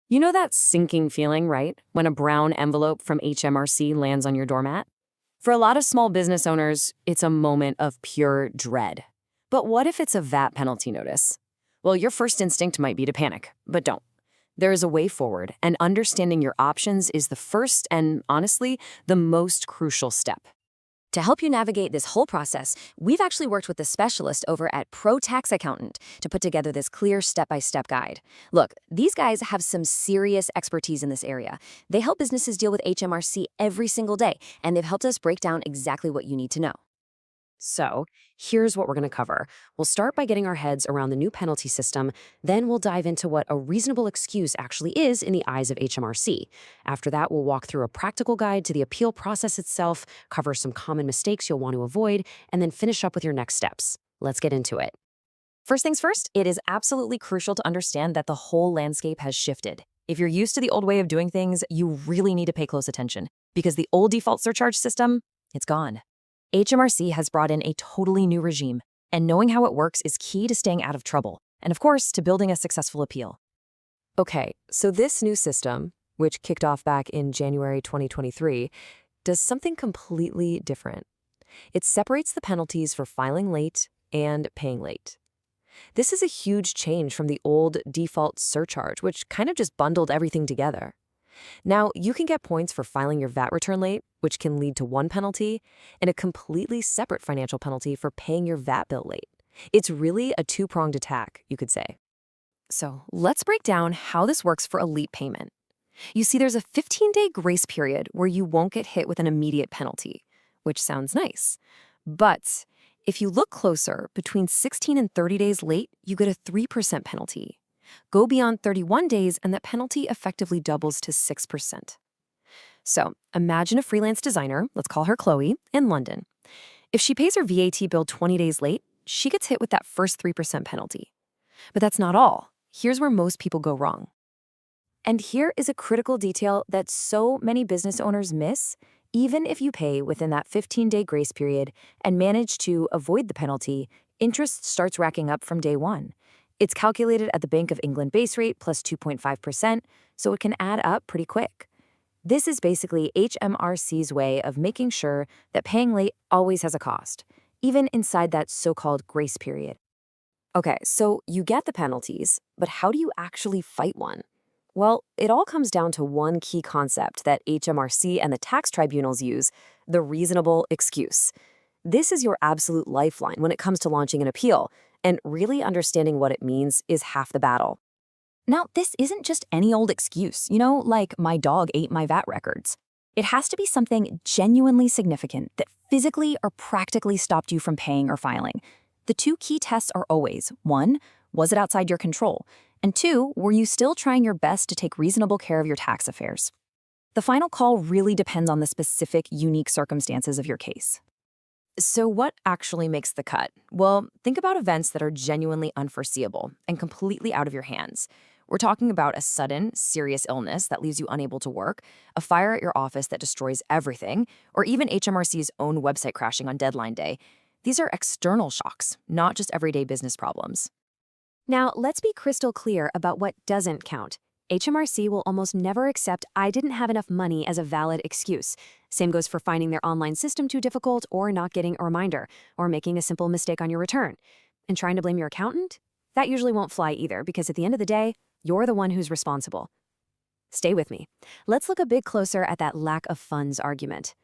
You know that sinking feeling, right? When a brown envelope from HMRC lands on your doormat? For a lot of small business owners, it's a moment of pure dread. But what if it's a VAT penalty notice? Well, your first instinct might be to panic, but don't. There is a way forward, and understanding your options is the first and, honestly, the most crucial step. To help you navigate this whole process, we've actually worked with a specialist over at Pro Tax Accountant to put together this clear step-by-step guide. Look, these guys have some serious expertise in this area. They help businesses deal with HMRC every single day, and they've helped us break down exactly what you need to know. So, here's what we're going to cover. We'll start by getting our heads around the new penalty system, then we'll dive into what a reasonable excuse actually is in the eyes of HMRC. After that, we'll walk through a practical guide to the appeal process itself, cover some common mistakes you'll want to avoid, and then finish up with your next steps. Let's get into it. First things first, it is absolutely crucial to understand that the whole landscape has shifted. If you're used to the old way of doing things, you really need to pay close attention, because the old default surcharge system, it's gone. HMRC has brought in a totally new regime, and knowing how it works is key to staying out of trouble, and of course, to building a successful appeal. Okay, so this new system, which kicked off back in January 2023, does something completely different. It separates the penalties for filing late and paying late. This is a huge change from the old default surcharge, which kind of just bundled everything together. Now, you can get points for filing your VAT return late, which can lead to one penalty, and a completely separate financial penalty for paying your VAT bill late. It's really a two-pronged attack, you could say. So, let's break down how this works for a late payment. You see, there's a 15-day grace period where you won't get hit with an immediate penalty, which sounds nice. But if you look closer, between 16 and 30 days late, you get a 3% penalty. Go beyond 31 days and that penalty effectively doubles to 6%. So imagine a freelance designer, let's call her Chloe, in London. If she pays her VAT bill 20 days late, she gets hit with that first 3% penalty. But that's not all. Here's where most people go wrong. And here is a critical detail that so many business owners miss, even if you pay within that 15-day grace period and manage to avoid the penalty, interest starts racking up from day one. It's calculated at the Bank of England base rate plus 2.5%, so it can add up pretty quick. This is basically HMRC's way of making sure that paying late always has a cost, even inside that so-called grace period. Okay, so you get the penalties, but how do you actually fight one? Well, it all comes down to one key concept that HMRC and the tax tribunals use, the reasonable excuse. This is your absolute lifeline when it comes to launching an appeal, and really understanding what it means is half the battle. Now, this isn't just any old excuse, like my dog ate my VAT records. It has to be something genuinely significant that physically or practically stopped you from paying or filing. The two key tests are always, 1, was it outside your control? And 2, were you still trying your best to take reasonable care of your tax affairs? The final call really depends on the specific, unique circumstances of your case. So what actually makes the cut? Well, think about events that are genuinely unforeseeable and completely out of your hands. We're talking about a sudden, serious illness that leaves you unable to work, a fire at your office that destroys everything, or even HMRC's own website crashing on deadline day. These are external shocks, not just everyday business problems. Now, let's be crystal clear about what doesn't count. HMRC will almost never accept "I didn't have enough money" as a valid excuse. Same goes for finding their online system too difficult, or not getting a reminder, or making a simple mistake on your return. And trying to blame your accountant? That usually won't fly either, because at the end of the day, you're the one who's responsible. Stay with me. Let's look a bit closer at that lack of funds argument.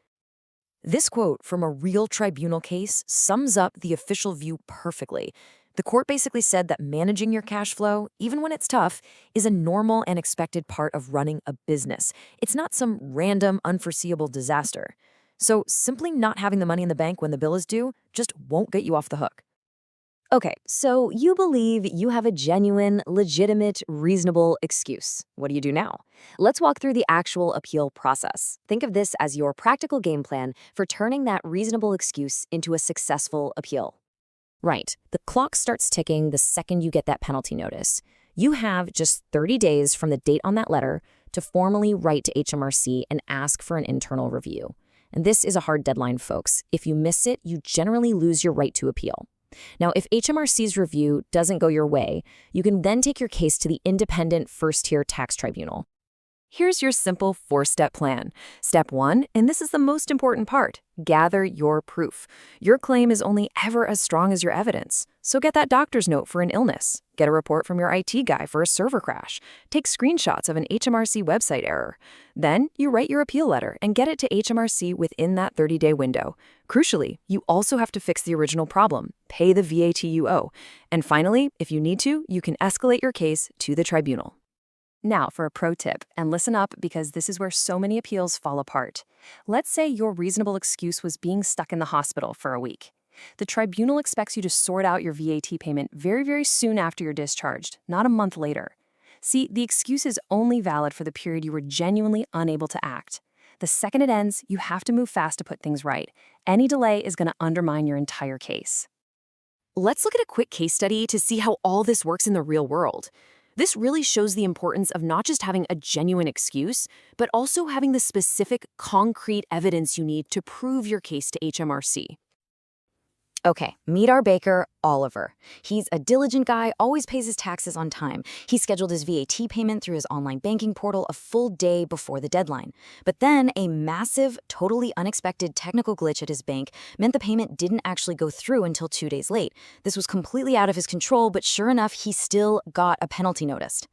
This quote from a real tribunal case sums up the official view perfectly. The court basically said that managing your cash flow, even when it's tough, is a normal and expected part of running a business. It's not some random, unforeseeable disaster. So simply not having the money in the bank when the bill is due just won't get you off the hook. Okay, so you believe you have a genuine, legitimate, reasonable excuse. What do you do now? Let's walk through the actual appeal process. Think of this as your practical game plan for turning that reasonable excuse into a successful appeal. Right. The clock starts ticking the second you get that penalty notice. You have just 30 days from the date on that letter to formally write to HMRC and ask for an internal review. And this is a hard deadline, folks. If you miss it, you generally lose your right to appeal. Now, if HMRC's review doesn't go your way, you can then take your case to the independent first-tier tax tribunal. Here's your simple 4-step plan. Step 1, and this is the most important part, gather your proof. Your claim is only ever as strong as your evidence. So get that doctor's note for an illness. Get a report from your IT guy for a server crash. Take screenshots of an HMRC website error. Then you write your appeal letter and get it to HMRC within that 30-day window. Crucially, you also have to fix the original problem, pay the VAT you owe. And finally, if you need to, you can escalate your case to the tribunal. Now for a pro tip, and listen up because this is where so many appeals fall apart. Let's say your reasonable excuse was being stuck in the hospital for a week. The tribunal expects you to sort out your VAT payment very soon after you're discharged, not a month later. See, the excuse is only valid for the period you were genuinely unable to act. The second it ends, you have to move fast to put things right. Any delay is going to undermine your entire case. Let's look at a quick case study to see how all this works in the real world. This really shows the importance of not just having a genuine excuse, but also having the specific, concrete evidence you need to prove your case to HMRC. Okay, meet our baker, Oliver. He's a diligent guy, always pays his taxes on time. He scheduled his VAT payment through his online banking portal a full day before the deadline. But then a massive, totally unexpected technical glitch at his bank meant the payment didn't actually go through until 2 days late. This was completely out of his control, but sure enough, he still got a penalty notice.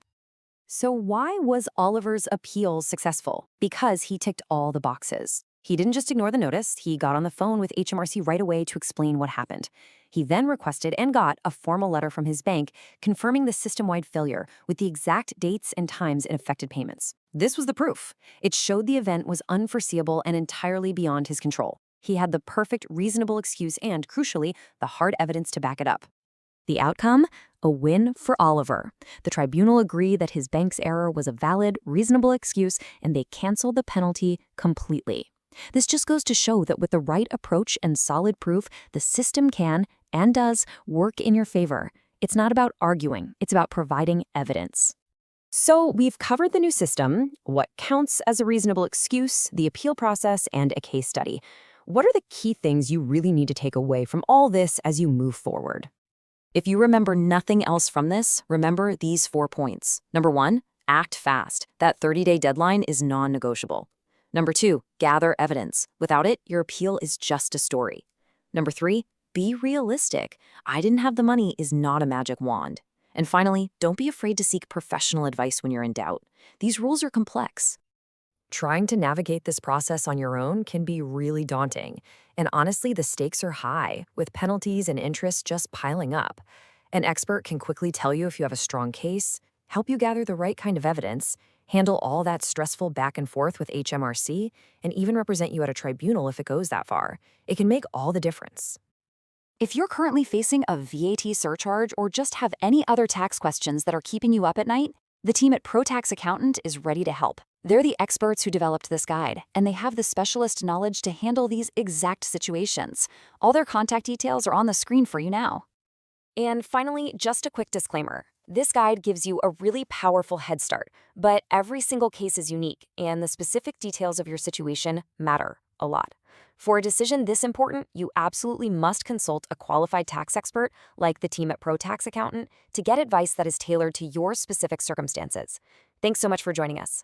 So why was Oliver's appeal successful? Because he ticked all the boxes. He didn't just ignore the notice, he got on the phone with HMRC right away to explain what happened. He then requested and got a formal letter from his bank confirming the system-wide failure with the exact dates and times it affected payments. This was the proof. It showed the event was unforeseeable and entirely beyond his control. He had the perfect, reasonable excuse and, crucially, the hard evidence to back it up. The outcome? A win for Oliver. The tribunal agreed that his bank's error was a valid, reasonable excuse, and they canceled the penalty completely. This just goes to show that with the right approach and solid proof, the system can, and does, work in your favor. It's not about arguing, it's about providing evidence. So we've covered the new system, what counts as a reasonable excuse, the appeal process, and a case study. What are the key things you really need to take away from all this as you move forward? If you remember nothing else from this, remember these 4 points. Number 1, act fast. That 30-day deadline is non-negotiable. Number 2, gather evidence. Without it, your appeal is just a story. Number 3, be realistic. I didn't have the money is not a magic wand. And finally, don't be afraid to seek professional advice when you're in doubt. These rules are complex. Trying to navigate this process on your own can be really daunting. And honestly, the stakes are high, with penalties and interest just piling up. An expert can quickly tell you if you have a strong case, help you gather the right kind of evidence, handle all that stressful back and forth with HMRC, and even represent you at a tribunal if it goes that far. It can make all the difference. If you're currently facing a VAT surcharge or just have any other tax questions that are keeping you up at night, the team at ProTax Accountant is ready to help. They're the experts who developed this guide, and they have the specialist knowledge to handle these exact situations. All their contact details are on the screen for you now. And finally, just a quick disclaimer. This guide gives you a really powerful head start, but every single case is unique, and the specific details of your situation matter a lot. For a decision this important, you absolutely must consult a qualified tax expert like the team at ProTax Accountant to get advice that is tailored to your specific circumstances. Thanks so much for joining us.